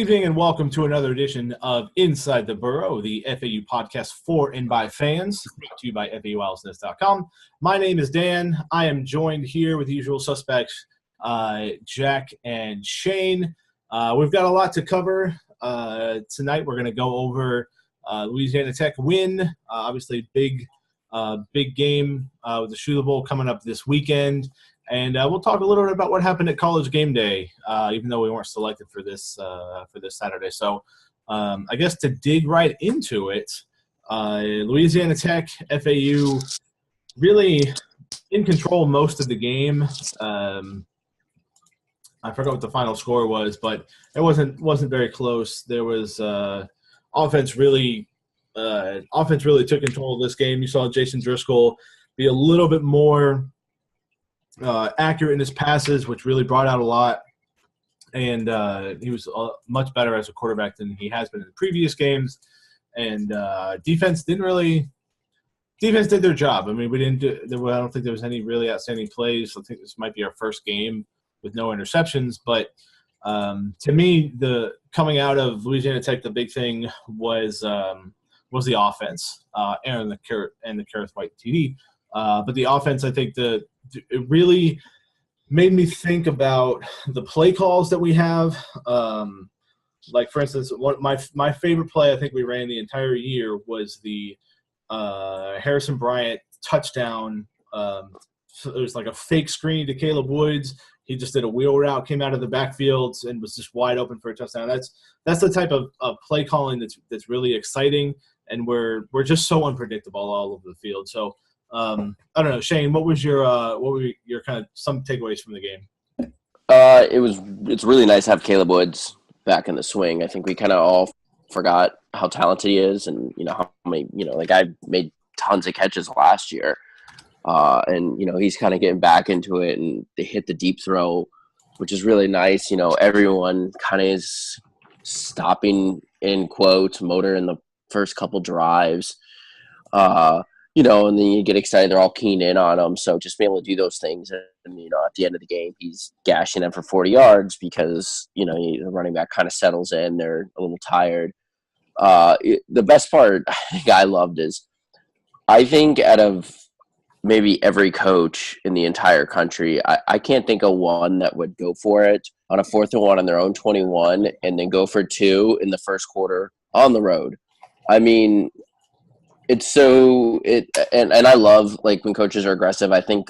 evening and welcome to another edition of Inside the Borough, the FAU podcast for and by fans, brought to you by FAUAllisness.com. My name is Dan. I am joined here with the usual suspects, Jack and Shane. We've got a lot to cover tonight. We're going to go over Louisiana Tech win, obviously big game with the Shula Bowl coming up this weekend. And we'll talk a little bit about what happened at College Gameday, even though we weren't selected for this Saturday. So I guess to dig right into it, Louisiana Tech, FAU, really in control most of the game. I forgot what the final score was, but it wasn't very close. There was offense really took control of this game. You saw Jason Driscoll be a little bit more accurate in his passes, which really brought out a lot. And he was much better as a quarterback than he has been in the previous games. And defense did their job. I mean, I don't think there was any really outstanding plays. I think this might be our first game with no interceptions. But to me, the coming out of Louisiana Tech, the big thing was the offense and the Kareth White TD. But the offense, I think it really made me think about the play calls that we have. Like, for instance, my favorite play I think we ran the entire year was the Harrison Bryant touchdown. So it was like a fake screen to Caleb Woods. He just did a wheel route, came out of the backfield, and was just wide open for a touchdown. That's the type of play calling that's really exciting, and we're just so unpredictable all over the field. So I don't know, Shane. What were your kind of some takeaways from the game? It's really nice to have Caleb Woods back in the swing. I think we kind of all forgot how talented he is, and how many the guy made tons of catches last year, and he's kind of getting back into it, and they hit the deep throw, which is really nice. Everyone kind of is stopping in quotes motor in the first couple drives. And then you get excited. They're all keen in on him. So just being able to do those things. And, at the end of the game, he's gashing them for 40 yards because, the running back kind of settles in. They're a little tired. The best part I loved is I think out of maybe every coach in the entire country, I can't think of one that would go for it on a 4th and 1 on their own 21 and then go for 2 in the first quarter on the road. I mean – and I love when coaches are aggressive. I think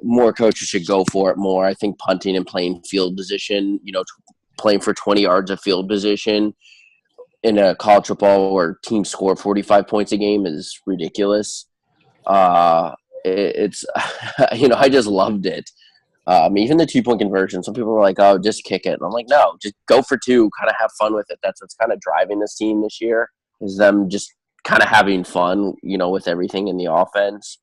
more coaches should go for it more. I think punting and playing field position, playing for 20 yards of field position in a college football where teams score 45 points a game is ridiculous. It's I just loved it. Even the 2-point conversion, some people were like, "Oh, just kick it." And I'm like, "No, just go for 2. Kind of have fun with it." That's what's kind of driving this team this year is them just kind of having fun, with everything in the offense.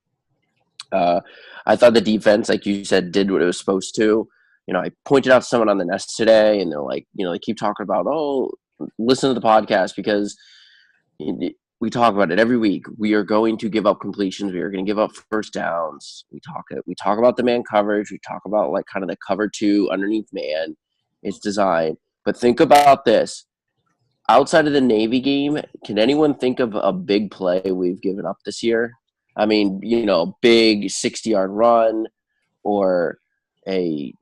I thought the defense, like you said, did what it was supposed to. I pointed out to someone on the Nest today, and they're like, they keep talking about, listen to the podcast because we talk about it every week. We are going to give up completions. We are going to give up first downs. We talk about the man coverage. We talk about kind of the cover 2 underneath man. It's designed. But think about this. Outside of the Navy game, can anyone think of a big play we've given up this year? I mean, big 60-yard run or a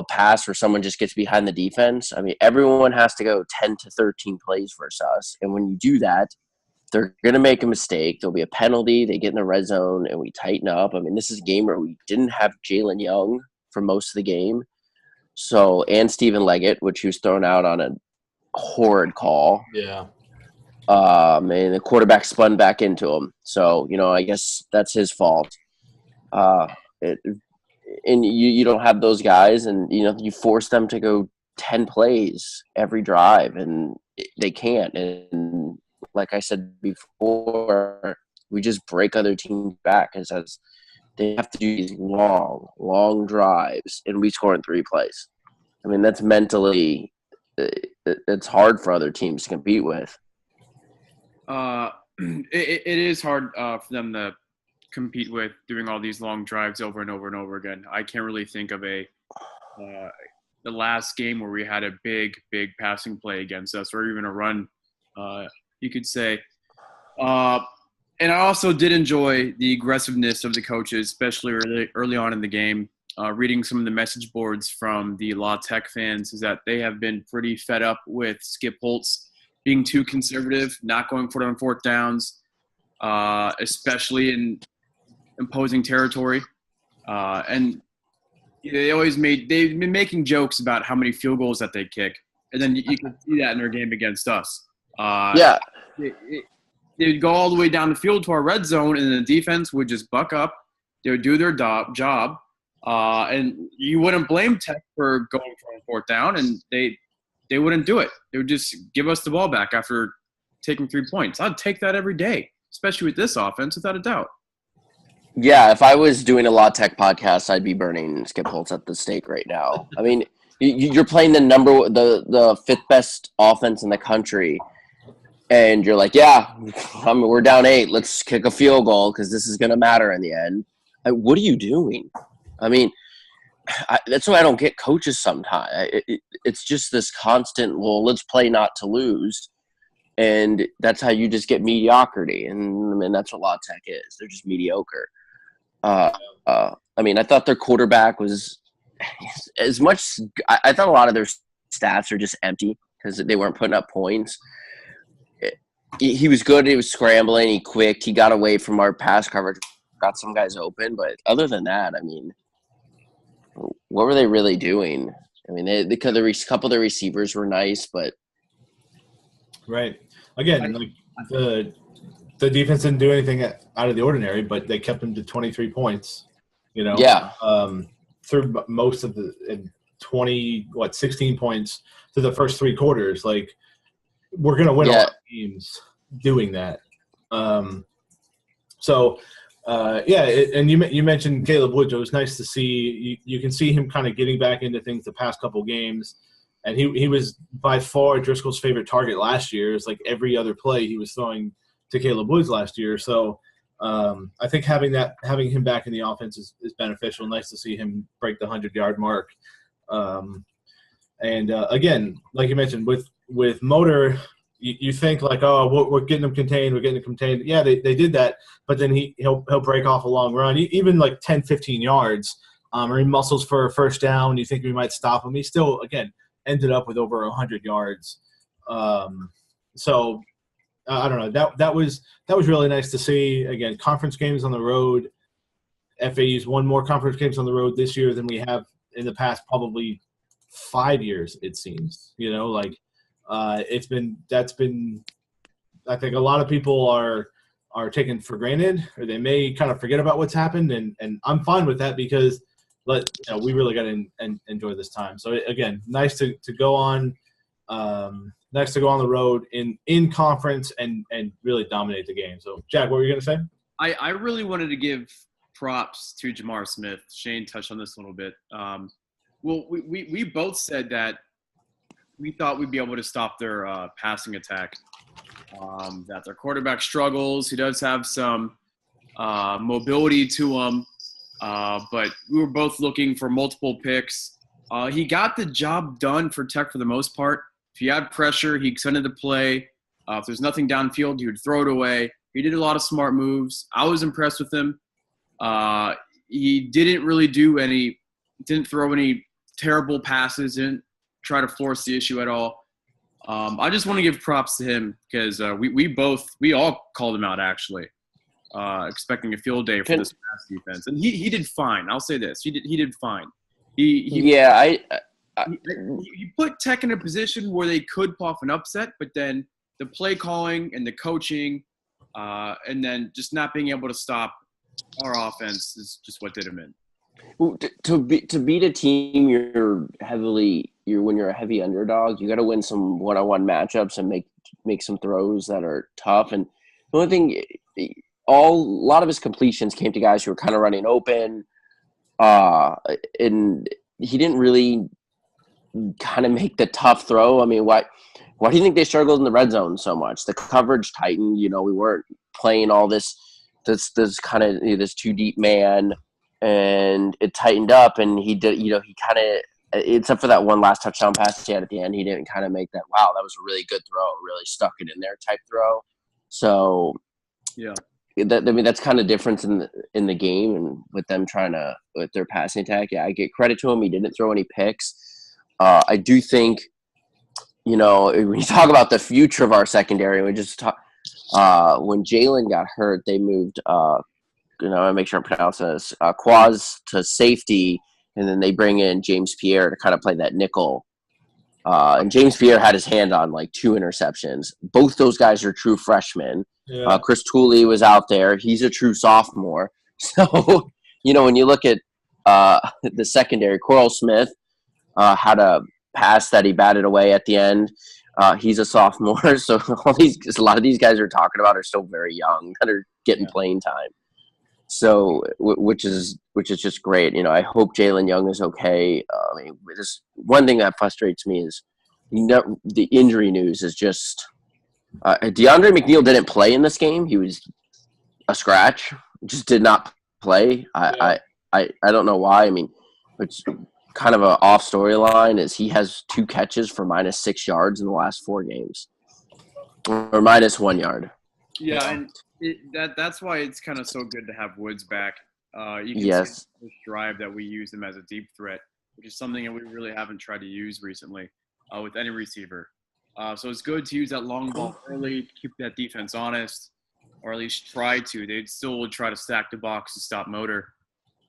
pass where someone just gets behind the defense. I mean, everyone has to go 10 to 13 plays versus us. And when you do that, they're going to make a mistake. There'll be a penalty. They get in the red zone, and we tighten up. I mean, this is a game where we didn't have Jalen Young for most of the game. So, and Stephen Leggett, which he was thrown out on a horrid call. Yeah. And the quarterback spun back into him. So, I guess that's his fault. And you don't have those guys, and, you force them to go 10 plays every drive, and they can't. And like I said before, we just break other teams back as they have to do these long drives, and we score in 3 plays. I mean, that's mentally – it's hard for other teams to compete with. It is hard for them to compete with doing all these long drives over and over and over again. I can't really think of a the last game where we had a big passing play against us, or even a run, you could say. And I also did enjoy the aggressiveness of the coaches, especially early on in the game. Reading some of the message boards from the LaTech fans is that they have been pretty fed up with Skip Holtz being too conservative, not going for it on fourth downs, especially in imposing territory. And they've been making jokes about how many field goals that they kick. And then you can see that in their game against us. They'd go all the way down the field to our red zone, and the defense would just buck up. They would do their job. And you wouldn't blame Tech for going for a fourth down, and they wouldn't do it. They would just give us the ball back after taking 3 points. I'd take that every day, especially with this offense, without a doubt. Yeah, if I was doing a LaTech podcast, I'd be burning Skip Holtz at the stake right now. I mean, you're playing the fifth best offense in the country, and you're like, we're down 8. Let's kick a field goal because this is going to matter in the end. What are you doing? I mean, that's why I don't get coaches sometimes. It's just this constant, well, let's play not to lose. And that's how you just get mediocrity. And I mean, that's what LaTech is. They're just mediocre. I mean, I thought their quarterback was as much – I thought a lot of their stats are just empty because they weren't putting up points. He was good. He was scrambling. He quick. He got away from our pass coverage. Got some guys open. But other than that, I mean, what were they really doing? I mean, a couple of the receivers were nice, but – Right. Again, like the defense didn't do anything out of the ordinary, but they kept them to 23 points, Yeah. Through most of 16 points through the first 3 quarters. Like, we're going to win a lot of games doing that. And you mentioned Caleb Woods. It was nice to see. You can see him kind of getting back into things the past couple games. And he was by far Driscoll's favorite target last year. It's like every other play he was throwing to Caleb Woods last year. So I think having him back in the offense is beneficial. Nice to see him break the 100-yard mark. Again, like you mentioned, with Motor, you think like, oh, we're getting him contained. We're getting him contained. Yeah, they did that. But then he'll break off a long run, even like 10, 15 yards, or he muscles for a first down. You think we might stop him. He still, again, ended up with over 100 yards. So I don't know. That was really nice to see. Again, conference games on the road. FAU's won more conference games on the road this year than we have in the past probably 5 years, it seems. That's been I think a lot of people are taken for granted, or they may kind of forget about what's happened, and I'm fine with that because we really got to enjoy this time. So again, nice to go on the road in conference and really dominate the game. So Jack, what were you going to say? I really wanted to give props to Jamar Smith. Shane touched on this a little bit. Well, we both said that we thought we'd be able to stop their passing attack. That their quarterback struggles. He does have some mobility to him. But we were both looking for multiple picks. He got the job done for Tech for the most part. If he had pressure, he extended the play. If there's nothing downfield, he would throw it away. He did a lot of smart moves. I was impressed with him. He didn't throw any terrible passes, didn't try to force the issue at all. I just want to give props to him because we all called him out actually. Expecting a field day for this pass defense, and he did fine. I'll say this: he did fine. He put Tech in a position where they could pull off an upset, but then the play calling and the coaching, and then just not being able to stop our offense is just what did him in. Well, to beat a team when you're a heavy underdog, you got to win some one-on-one matchups and make some throws that are tough. And the only thing. A lot of his completions came to guys who were kind of running open, and he didn't really kind of make the tough throw. I mean, why do you think they struggled in the red zone so much? The coverage tightened. We weren't playing all this kind of this too deep man, and it tightened up. And he did. He kind of except for that one last touchdown pass he had at the end, he didn't kind of make that, wow, that was a really good throw, really stuck it in there type throw. So, yeah, that's kind of difference in the game, and with them trying to with their passing attack. Yeah, I get credit to him. He didn't throw any picks. I do think, when you talk about the future of our secondary, we just talk. When Jalen got hurt, they moved. I make sure I'm pronouncing this. Quaz to safety, and then they bring in James Pierre to kind of play that nickel. And James Pierre had his hand on like 2 interceptions. Both those guys are true freshmen. Yeah. Chris Tooley was out there. He's a true sophomore. So, when you look at the secondary, Coral Smith had a pass that he batted away at the end. He's a sophomore. So a lot of these guys we're talking about are still very young that are getting playing time. So, which is just great. I hope Jalen Young is okay. Just one thing that frustrates me is the injury news is just DeAndre McNeil didn't play in this game. He was a scratch, just did not play. I don't know why. It's kind of an off storyline is he has 2 catches for -6 yards in the last 4 games, or -1 yard. Yeah, and that's why it's kind of so good to have Woods back. You can see this drive that we use him as a deep threat, which is something that we really haven't tried to use recently with any receiver. So it's good to use that long ball early, keep that defense honest, or at least try to. They still would try to stack the box to stop motor.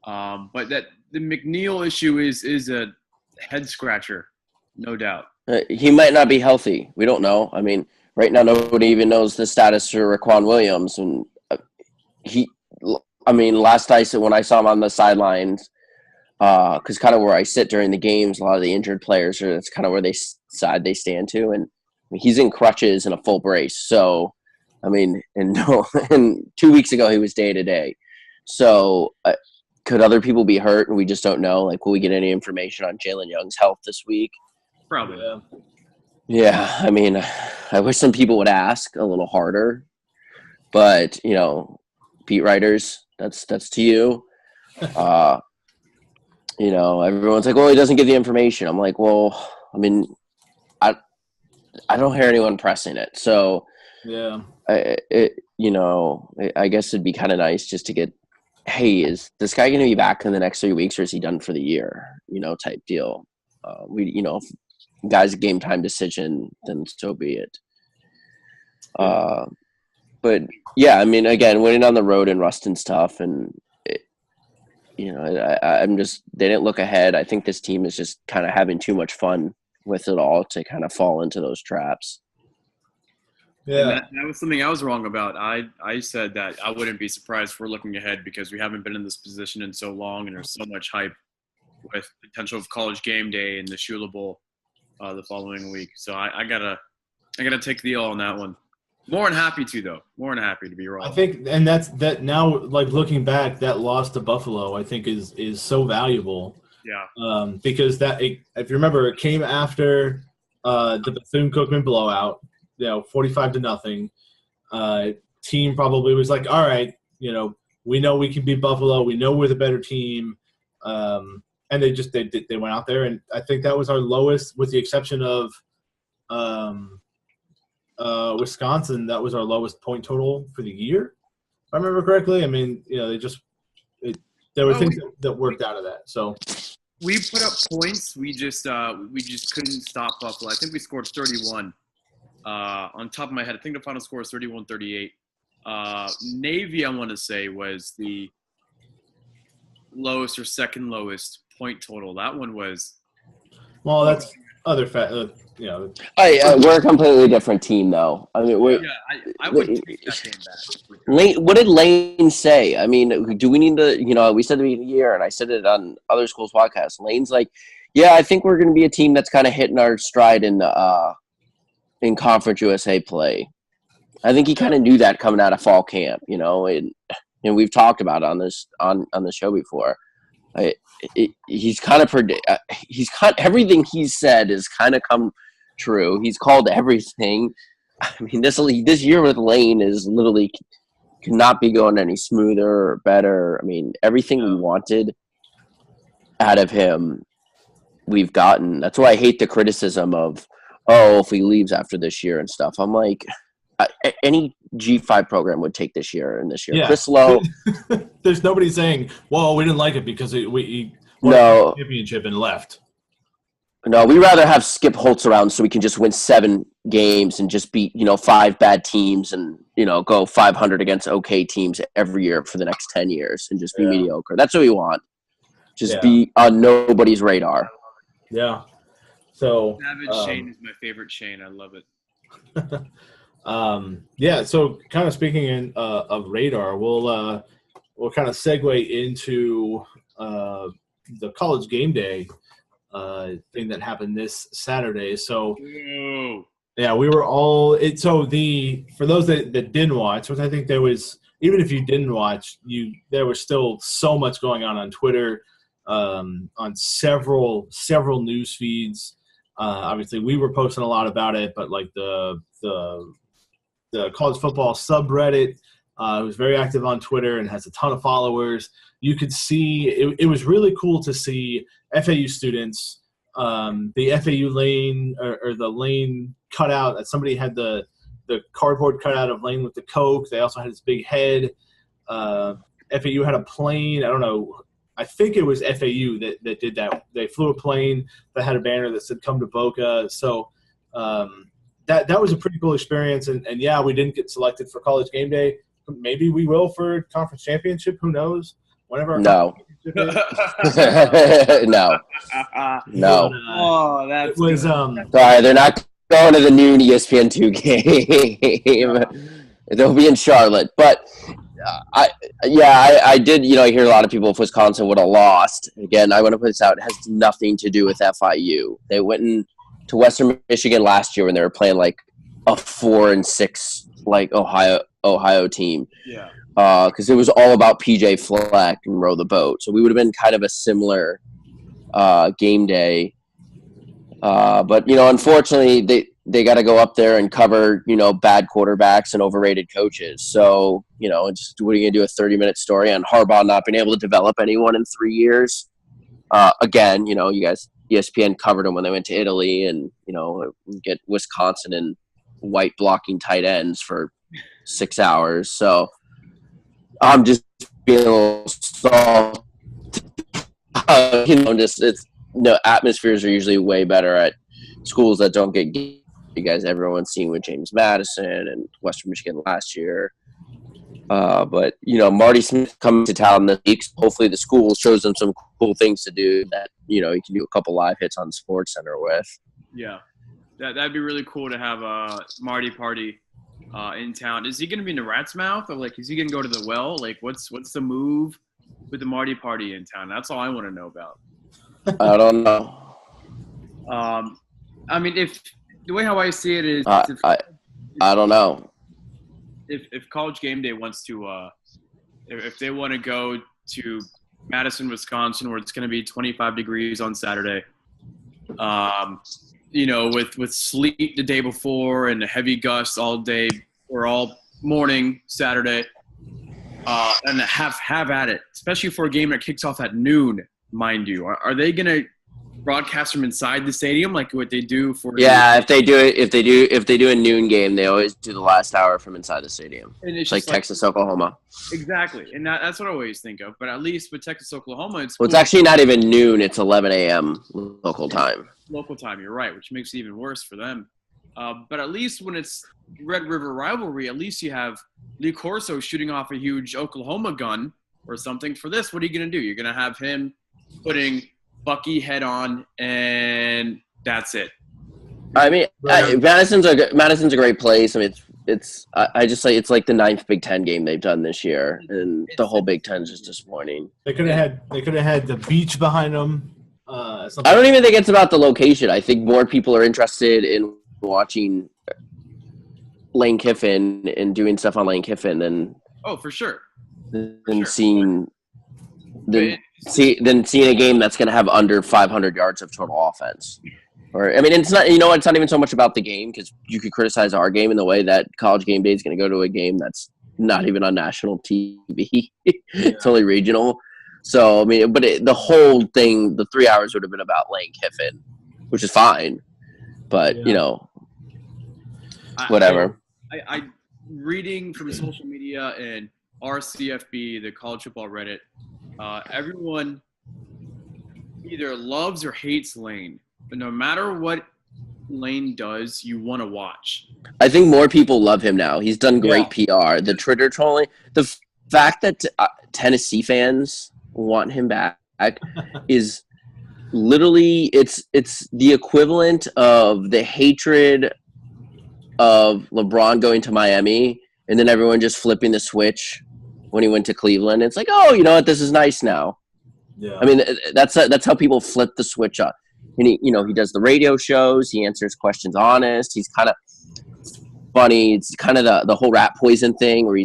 But the McNeil issue is a head scratcher, no doubt. He might not be healthy. We don't know. Right now, nobody even knows the status for Raquan Williams, and when I saw him on the sidelines, because kind of where I sit during the games, a lot of the injured players, that's kind of where they stand to, and he's in crutches and a full brace. So, and 2 weeks ago he was day to day. So, could other people be hurt and we just don't know? Like, will we get any information on Jalen Young's health this week? Probably. Yeah, I wish some people would ask a little harder, but beat writers, that's to you. Everyone's like, well, he doesn't give the information. I'm like, well, I don't hear anyone pressing it. So yeah, I guess it'd be kind of nice just to get, hey, is this guy going to be back in the next 3 weeks, or is he done for the year? Type deal. If guys' game time decision, then so be it. But yeah, again, winning on the road in Ruston's tough, and I'm just, they didn't look ahead. I think this team is just kind of having too much fun with it all to kind of fall into those traps. Yeah, that was something I was wrong about. I said that I wouldn't be surprised if we're looking ahead because we haven't been in this position in so long, and there's so much hype with potential of College Gameday and the Shula Bowl the following week. So I gotta take the L on that one. More than happy to, though. More than happy to be wrong. I think, and that now, like looking back, that loss to Buffalo, I think is so valuable. Yeah. Because if you remember, it came after the Bethune-Cookman blowout. 45-0. Team probably was like, all right, we know we can beat Buffalo. We know we're the better team. And they went out there, and I think that was our lowest, with the exception of Wisconsin. That was our lowest point total for the year, if I remember correctly. There were things that worked out of that. So we put up points. We just couldn't stop Buffalo. I think we scored 31. On top of my head, I think the final score is 31-38. Navy, I want to say, was the lowest or second lowest point total. That one was. Well, that's other we're a completely different team, though. I would take that game back. Lane, what did Lane say? Do we need to? We said at the beginning of the year, and I said it on other schools' podcasts. Lane's like, yeah, I think we're going to be a team that's kind of hitting our stride in Conference USA play. I think he kind of knew that coming out of fall camp, and we've talked about it on the show before. He's kind of everything he's said has kind of come true. He's called everything. This year with Lane is literally cannot be going any smoother or better. Everything we wanted out of him we've gotten. That's why I hate the criticism of, oh, if he leaves after this year and stuff. I'm like, any G5 program would take this year and this year. Yeah. Chris Lowe. There's nobody saying, well, we didn't like it because he won No. a championship and left. No, we rather have Skip Holtz around so we can just win 7 games and just beat, 5 bad teams and, go 500 against okay teams every year for the next 10 years and just be mediocre. That's what we want. Just be on nobody's radar. Yeah. So Savage Shane is my favorite Shane. I love it. So kind of speaking of radar, we'll kind of segue into the College Game Day thing that happened this Saturday. So yeah, we were all for those that didn't watch, which I think there was, even if you didn't watch, there was still so much going on Twitter, on several news feeds. Obviously we were posting a lot about it, but like the college football subreddit was very active on Twitter and has a ton of followers. You could see it was really cool to see FAU students, the FAU lane or the lane cutout that somebody had the cardboard cutout of Lane with the Coke. They also had his big head. FAU had a plane. I don't know. I think it was FAU that did that. They flew a plane that had a banner that said "Come to Boca." So that was a pretty cool experience. And yeah, we didn't get selected for College Game Day. Maybe we will for conference championship. Who knows? Whenever. No. No. Oh, that's it was. Sorry, they're not going to the noon ESPN2 game. They'll be in Charlotte, but. I did, hear a lot of people if Wisconsin would have lost. Again, I want to put this out. It has nothing to do with FIU. They went to Western Michigan last year when they were playing like a 4-6 like Ohio team. Yeah. Because it was all about PJ Fleck and row the boat. So we would have been kind of a similar game day. But unfortunately they got to go up there and cover, bad quarterbacks and overrated coaches. So, just what are you going to do, a 30-minute story on Harbaugh not being able to develop anyone in 3 years? Again, you guys, ESPN covered them when they went to Italy and, get Wisconsin and white blocking tight ends for 6 hours. So I'm just being a little salty. Atmospheres are usually way better at schools that don't get you guys, everyone's seen with James Madison and Western Michigan last year. But, Marty Smith coming to town this week. Hopefully the school shows them some cool things to do that, you can do a couple live hits on Sports Center with. Yeah. That'd be really cool to have a Marty party in town. Is he going to be in the Rat's Mouth, or is he going to go to the Well? What's the move with the Marty party in town? That's all I want to know about. I don't know. I mean, if the way how I see it is, I don't know. If College Game Day wants to, if they want to go to Madison, Wisconsin, where it's going to be 25 degrees on Saturday, with sleet the day before and heavy gusts all day or all morning Saturday, and have at it, especially for a game that kicks off at noon, mind you. Are they going to broadcast from inside the stadium like what they do for? Yeah, if they do a noon game, they always do the last hour from inside the stadium. And it's like Texas, Oklahoma. Exactly, and that's what I always think of. But at least with Texas, Oklahoma, it's cool. It's actually not even noon; it's 11 a.m. local time. Local time, you're right, which makes it even worse for them. But at least when it's Red River rivalry, at least you have Lee Corso shooting off a huge Oklahoma gun or something. For this, what are you going to do? You're going to have him putting Bucky head on, and that's it. I mean, Madison's a great place. I mean, I just say it's like the 9th Big Ten game they've done this year, and the whole Big Ten is just disappointing. They could have had the beach behind them. I don't even think it's about the location. I think more people are interested in watching Lane Kiffin and doing stuff on Lane Kiffin than for sure. Seeing a game that's going to have under 500 yards of total offense. Or I mean, it's not. It's not even so much about the game, because you could criticize our game in the way that College Game Day is going to go to a game that's not even on national TV. It's only regional. So I mean, but the whole thing, the 3 hours would have been about Lane Kiffin, which is fine. But whatever. I reading from social media and RCFB, the college football Reddit, everyone either loves or hates Lane. But no matter what Lane does, you want to watch. I think more people love him now. He's done great PR. The Twitter trolling, the fact that Tennessee fans want him back is literally it's the equivalent of the hatred of LeBron going to Miami and then everyone just flipping the switch when he went to Cleveland. It's like, oh, you know what? This is nice now. Yeah. I mean, that's how people flip the switch up. And he does the radio shows. He answers questions honest. He's kind of funny. It's kind of the whole rat poison thing where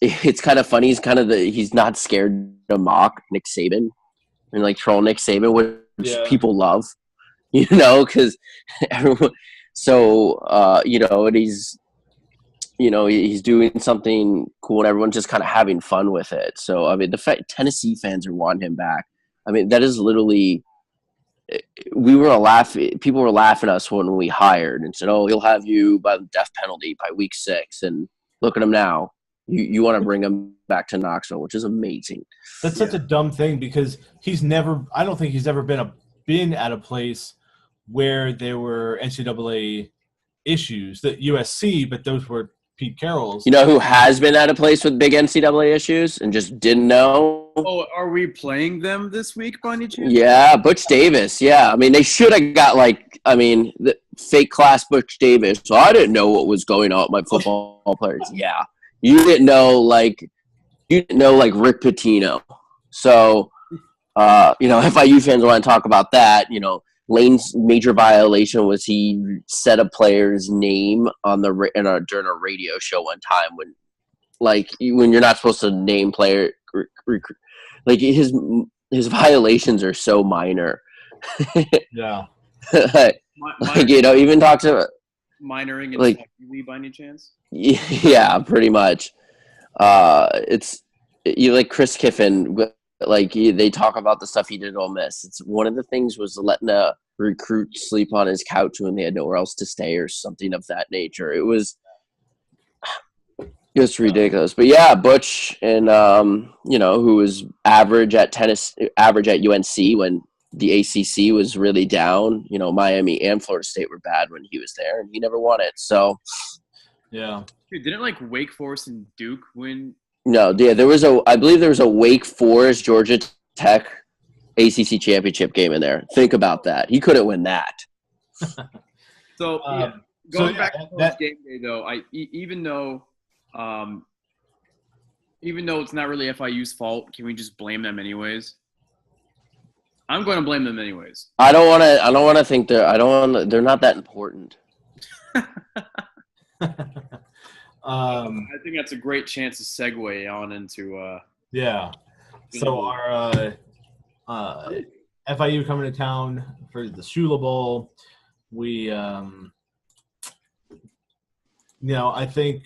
it's kind of funny. He's not scared to mock Nick Saban and like troll Nick Saban, which people love, because everyone. So, and he's doing something cool and everyone's just kind of having fun with it. So, I mean, the fact Tennessee fans are wanting him back, I mean, that is literally, people were laughing at us when we hired and said, oh, he'll have you by the death penalty by week 6. And look at him now. You want to bring him back to Knoxville, which is amazing. That's such a dumb thing because I don't think he's ever been at a place where there were NCAA issues, that USC, but those were Pete Carroll's. You know who has been at a place with big NCAA issues and just didn't know? Oh, are we playing them this week by any chance? Yeah, Butch Davis. Yeah, I mean, they should have got the fake class Butch Davis. So I didn't know what was going on with my football players. Yeah, you didn't know like Rick Pitino. So, FIU fans want to talk about that. Lane's major violation was he said a player's name during a radio show one time when you're not supposed to name player. Like his violations are so minor. Yeah. Even talk to minoring in by any chance? Yeah, pretty much. It's Chris Kiffin. They talk about the stuff he did at Ole Miss. It's one of the things was letting a recruit sleep on his couch when they had nowhere else to stay or something of that nature. It was just ridiculous. But yeah, Butch and who was average at UNC when the ACC was really down. Miami and Florida State were bad when he was there, and he never won it. So yeah, dude, didn't Wake Forest and Duke win? No, yeah, I believe there was a Wake Forest Georgia Tech ACC championship game in there. Think about that. He couldn't win that. So going back to College Game Day, though, even though it's not really FIU's fault, can we just blame them anyways? I'm going to blame them anyways. I don't want to think they're not that important. I think that's a great chance to segue on into So our FIU coming to town for the Shula Bowl. We I think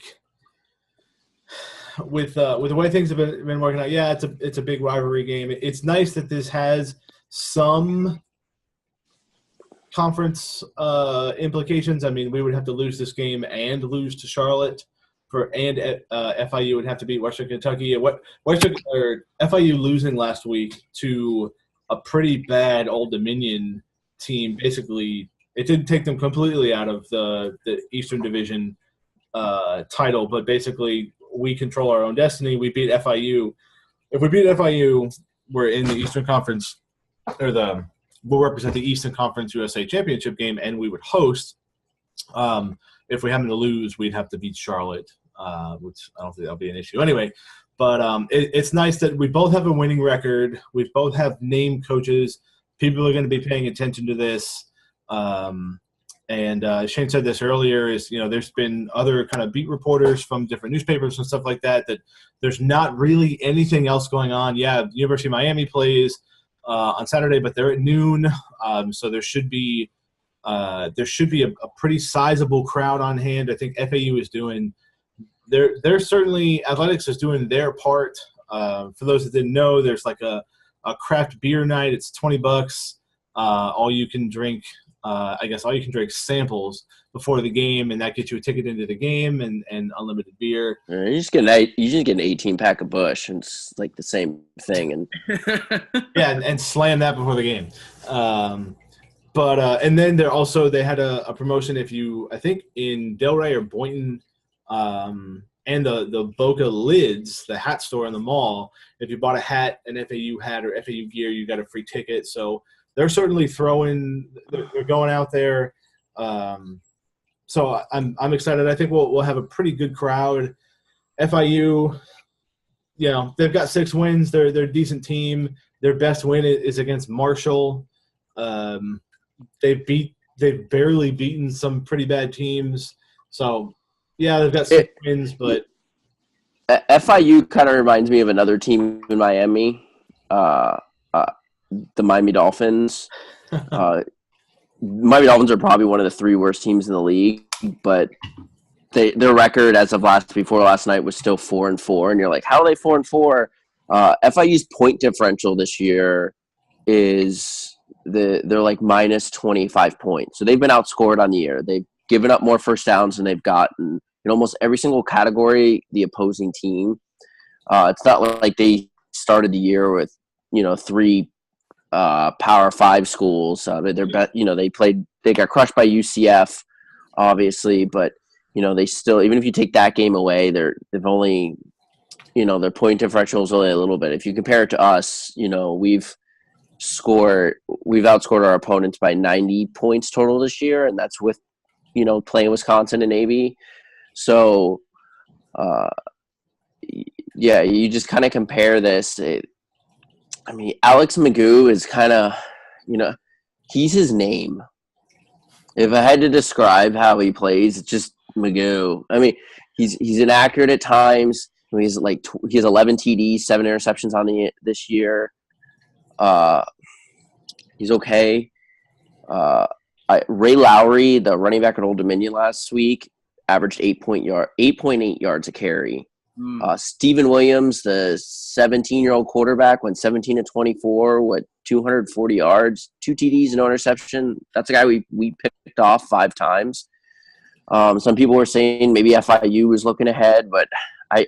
with the way things have been working out, it's a big rivalry game. It's nice that this has some conference implications. I mean, we would have to lose this game and lose to Charlotte. FIU would have to beat Western Kentucky. FIU losing last week to a pretty bad Old Dominion team. Basically, it didn't take them completely out of the Eastern Division title, but basically we control our own destiny. We beat FIU. If we beat FIU, we're in the Eastern Conference, we'll represent the Eastern Conference USA Championship game, and we would host. If we happen to lose, we'd have to beat Charlotte, which I don't think that'll be an issue anyway. But it's nice that we both have a winning record. We both have named coaches. People are going to be paying attention to this. And Shane said this earlier there's been other kind of beat reporters from different newspapers and stuff like that there's not really anything else going on. Yeah, University of Miami plays on Saturday, but they're at noon. So there should be a pretty sizable crowd on hand. I think FAU is doing they're certainly athletics is doing their part For those that didn't know, there's like a craft beer night. It's $20. All you can drink samples before the game, and that gets you a ticket into the game and unlimited beer. You just get an 18-pack of Busch, and it's like the same thing. And yeah, and slam that before the game. And then they had a promotion if you, I think in Delray or Boynton, and the Boca Lids, the hat store in the mall, if you bought a hat, an FAU hat or FAU gear, you got a free ticket. So they're certainly they're going out there. So I'm excited. I think we'll have a pretty good crowd. FIU, they've got 6 wins. They're a decent team. Their best win is against Marshall. They've barely beaten some pretty bad teams. So yeah, they've got 6 wins, but FIU kind of reminds me of another team in Miami, the Miami Dolphins. Miami Dolphins are probably one of the 3 worst teams in the league, but their record as of before last night was still 4-4, and you're like, how are they 4-4? FIU's point differential this year is they're like minus 25 points, so they've been outscored on the year. They've given up more first downs than they've gotten in almost every single category. The opposing team, it's not like they started the year with 3 Power 5 schools. They got crushed by UCF, obviously, but they still, even if you take that game away, they've only, their point differential is only a little bit. If you compare it to us, we've outscored our opponents by 90 points total this year, and that's with playing Wisconsin and Navy. So you just kind of compare this. Alex Magoo is kind of, he's his name. If I had to describe how he plays, it's just Magoo. He's inaccurate at times. He has 11 TDs, 7 interceptions this year. He's okay. Ray Lowry, the running back at Old Dominion last week, averaged 8.8 yards a carry. Steven Williams, the 17-year-old quarterback, went 17-24 with 240 yards, 2 TDs, no interception. That's a guy we picked off 5 times. Some people were saying maybe FIU was looking ahead, but I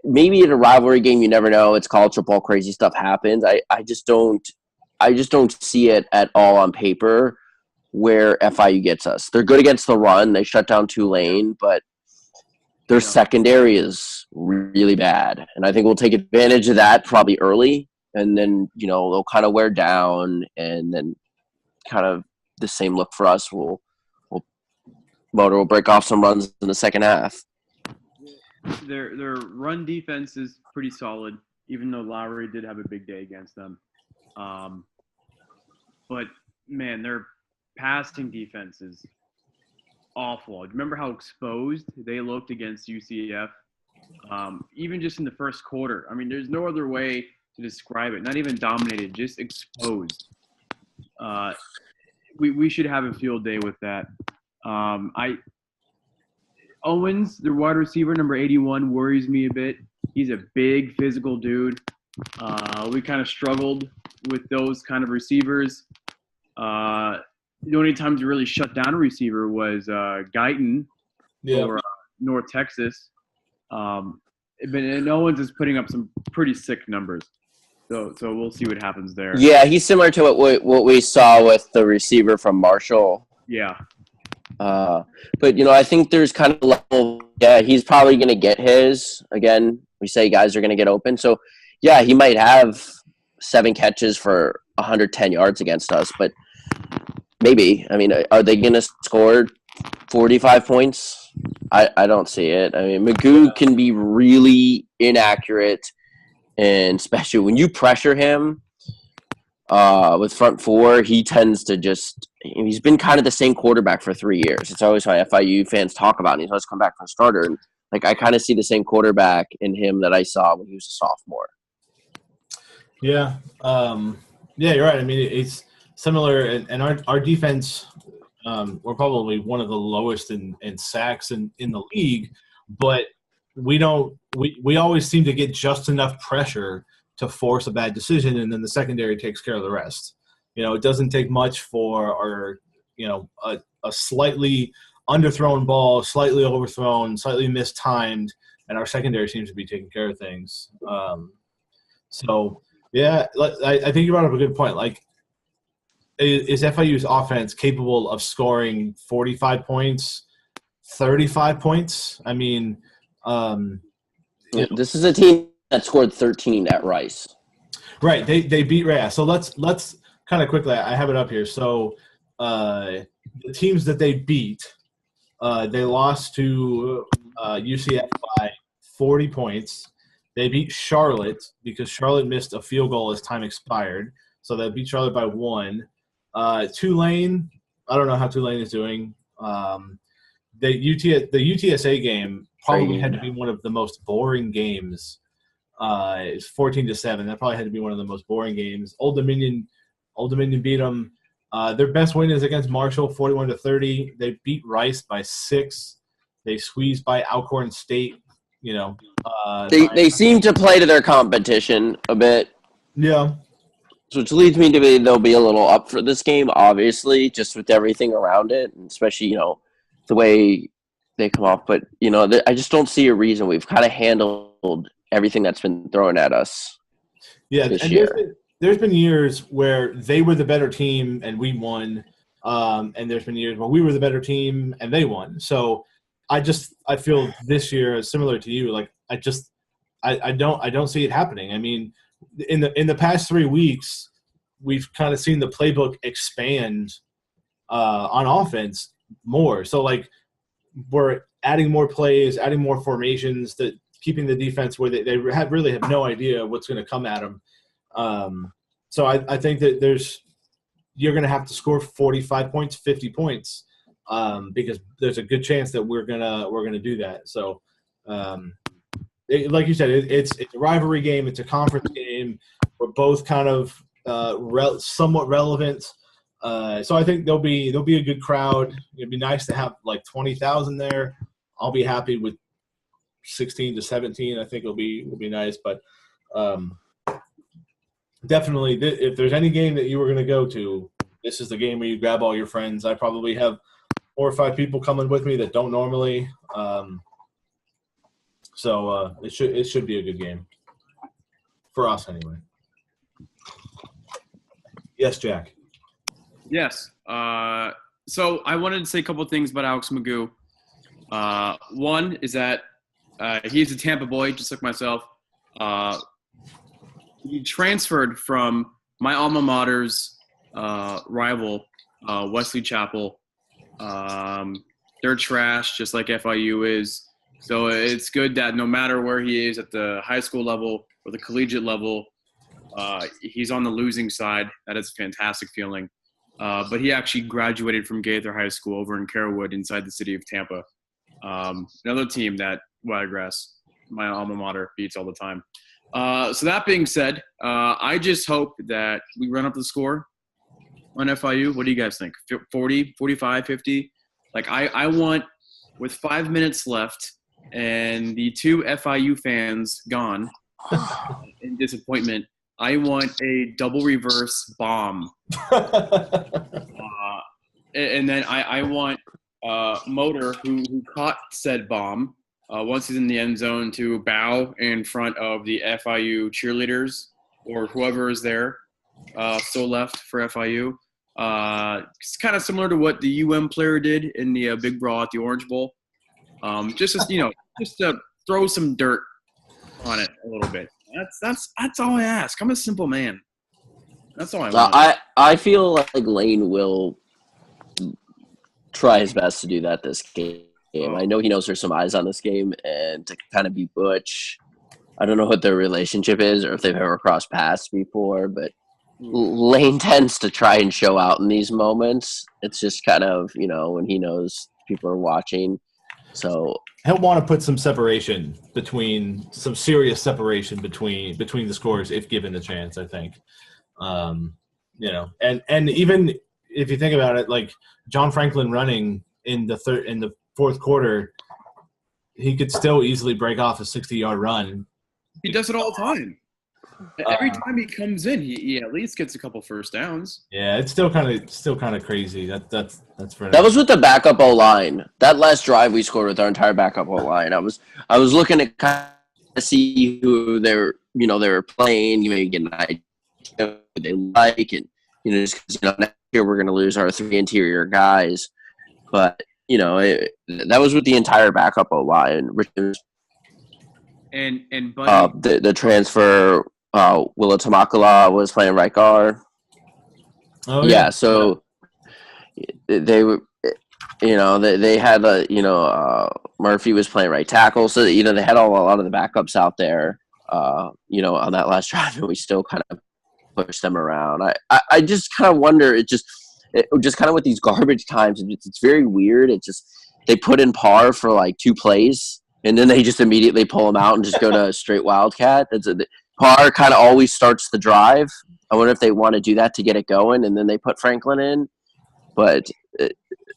maybe in a rivalry game, you never know. It's college football, crazy stuff happens. I just don't see it at all on paper where FIU gets us. They're good against the run. They shut down Tulane, but their secondary is really bad. And I think we'll take advantage of that probably early. And then, they'll kind of wear down, and then kind of the same look for us. Motor will break off some runs in the second half. Their run defense is pretty solid, even though Lowry did have a big day against them. But man, their passing defense is awful. Remember how exposed they looked against UCF? Even just in the first quarter. There's no other way to describe it. Not even dominated, just exposed. We should have a field day with that. Owens, their wide receiver, number 81, worries me a bit. He's a big physical dude. We kind of struggled with those kind of receivers. The only times we really shut down a receiver was Guyton for North Texas. And Owens is putting up some pretty sick numbers. So we'll see what happens there. Yeah, he's similar to what we saw with the receiver from Marshall. Yeah. But, I think there's kind of a level. Yeah, he's probably going to get his. Again, we say guys are going to get open. So, yeah, he might have 7 catches for 110 yards against us. But maybe. Are they going to score 45 points? I don't see it. Magoo can be really inaccurate, and especially when you pressure him with front 4, he tends to just – he's been kind of the same quarterback for 3 years. It's always why FIU fans talk about it. He's always come back from a starter. And, I kind of see the same quarterback in him that I saw when he was a sophomore. Yeah. You're right. It's similar. And our defense, we're probably one of the lowest in sacks in the league. But we always seem to get just enough pressure to force a bad decision, and then the secondary takes care of the rest. It doesn't take much for our, a slightly underthrown ball, slightly overthrown, slightly mistimed, and our secondary seems to be taking care of things. So, yeah, I think you brought up a good point. Like, is FIU's offense capable of scoring 45 points, 35 points? I mean, this is a team that scored 13 at Rice. Right, they beat Rice. So let's kind of quickly. I have it up here. So the teams that they beat, they lost to UCF by 40 points. They beat Charlotte because Charlotte missed a field goal as time expired. So they beat Charlotte by 1. Tulane, I don't know how Tulane is doing. The UTSA game probably had to be one of the most boring games. It's 14-7. That probably had to be one of the most boring games. Old Dominion beat them. Their best win is against Marshall, 41-30. They beat Rice by 6. They squeezed by Alcorn State. They seem to play to their competition a bit. Yeah. Which leads me to be they'll be a little up for this game, obviously, just with everything around it, and especially, the way they come off. But, I just don't see a reason. We've kind of handled everything that's been thrown at us this year. There's been years where they were the better team and we won, and there's been years where we were the better team and they won. So I feel this year is similar to you. Like I don't see it happening. I mean, in the past 3 weeks, we've kind of seen the playbook expand on offense more. So like we're adding more plays, adding more formations, that keeping the defense where they really have no idea what's going to come at them. So I think that you're going to have to score 45 points, 50 points, because there's a good chance that we're gonna do that. So, like you said, it's a rivalry game. It's a conference game. We're both kind of somewhat relevant. So I think there'll be a good crowd. It'd be nice to have like 20,000 there. I'll be happy with 16 to 17. I think it'll be nice, but definitely, if there's any game that you were going to go to, this is the game where you grab all your friends. I probably have 4 or 5 people coming with me that don't normally. So it should be a good game for us anyway. Yes, Jack. Yes. So I wanted to say a couple of things about Alex Magoo. One is that he's a Tampa boy, just like myself. He transferred from my alma mater's rival, Wesley Chapel. They're trash, just like FIU is. So it's good that no matter where he is at the high school level or the collegiate level, he's on the losing side. That is a fantastic feeling. But he actually graduated from Gaither High School over in Carrollwood inside the city of Tampa. Another team that Wiregrass, my alma mater, beats all the time. So that being said, I just hope that we run up the score on FIU. What do you guys think? 40, 45, 50? Like I want, with 5 minutes left and the 2 FIU fans gone in disappointment, I want a double reverse bomb. And then I want Motor, who caught said bomb, once he's in the end zone, to bow in front of the FIU cheerleaders or whoever is there still left for FIU. It's kind of similar to what the UM player did in the big brawl at the Orange Bowl. Just to throw some dirt on it a little bit. That's all I ask. I'm a simple man. That's all I want. I feel like Lane will try his best to do that this game. I know he knows there's some eyes on this game, and to kind of be Butch, I don't know what their relationship is or if they've ever crossed paths before, but Lane tends to try and show out in these moments. It's just kind of, when he knows people are watching. So he'll want to put some serious separation between the scores if given the chance, I think. And even if you think about it, like John Franklin running in the fourth quarter, he could still easily break off a 60-yard run. He does it all the time. Every time he comes in, he at least gets a couple first downs. Yeah, it's still kind of crazy. That's for That was with the backup O-line. That last drive we scored with our entire backup O-line. I was looking to kind of see who they were playing. You maybe get an idea of who they like, and just because next year we're going to lose our 3 interior guys. But that was with the entire backup O-line. And Buddy, the transfer. Willa Tamakala was playing right guard. Oh yeah. So they were, they had Murphy was playing right tackle. So they had a lot of the backups out there. On that last drive, and we still kind of pushed them around. I just kind of wonder. It just kind of with these garbage times, it's very weird. It just they put in par for like 2 plays, and then they just immediately pull them out and just go to a straight Wildcat. Par kind of always starts the drive. I wonder if they want to do that to get it going, and then they put Franklin in. But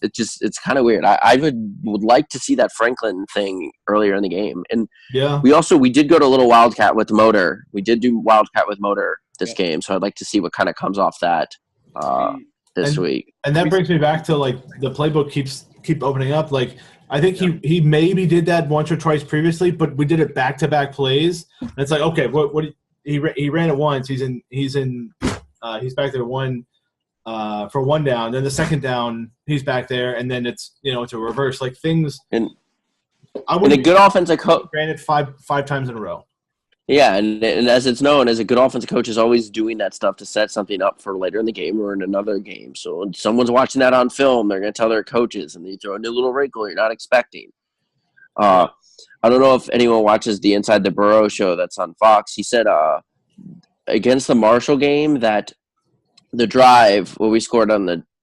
it's kind of weird. I would like to see that Franklin thing earlier in the game. And we did go to a little Wildcat with motor. We did do Wildcat with motor this game, so I'd like to see what kind of comes off that this week. And that brings me back to like the playbook keep opening up. Like I think he maybe did that once or twice previously, but we did it back-to-back plays. And it's like, okay, what he ran it once. He's back there for 1 down. Then the second down, he's back there, and then it's a reverse. Like things. And a good offensive coach ran it five times in a row. Yeah, and as it's known, as a good offensive coach is always doing that stuff to set something up for later in the game or in another game. So when someone's watching that on film, they're going to tell their coaches, and they throw a new little wrinkle you're not expecting. I don't know if anyone watches the Inside the Burrow show that's on Fox. He said against the Marshall game that the drive where we scored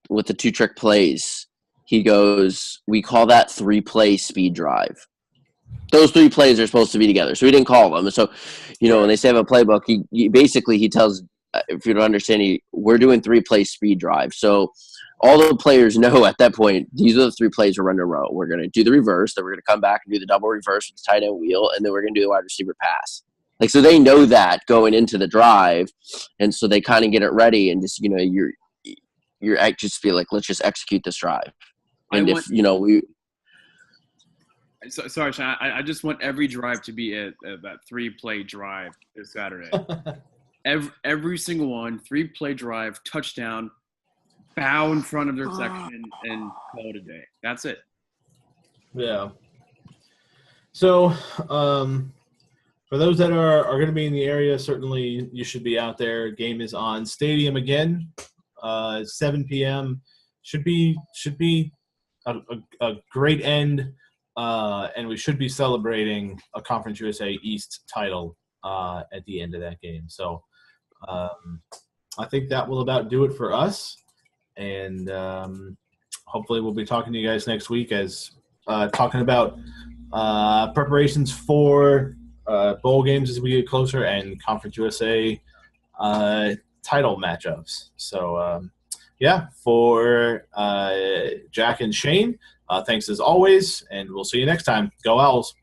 with the 2 trick plays, he goes, we call that 3-play speed drive. Those 3 plays are supposed to be together, so we didn't call them. So, when they say have a playbook, he tells, if you don't understand, we're doing 3-play speed drive. So all the players know at that point, these are the 3 plays we're running in a row. We're going to do the reverse, then we're going to come back and do the double reverse with the tight end wheel, and then we're going to do the wide receiver pass. Like, so they know that going into the drive, and so they kind of get it ready, and just, you're just be like, let's just execute this drive. And Sorry, Sean. I just want every drive to be that 3-play drive this Saturday. every single one, 3-play drive, touchdown, bow in front of their section, and call it a day. That's it. Yeah. So, for those that are going to be in the area, certainly you should be out there. Game is on Stadium again, 7 p.m. Should be a great end. And we should be celebrating a Conference USA East title at the end of that game. So I think that will about do it for us. And hopefully we'll be talking to you guys next week as talking about preparations for bowl games as we get closer and Conference USA title matchups. So, for Jack and Shane, thanks as always, and we'll see you next time. Go Owls.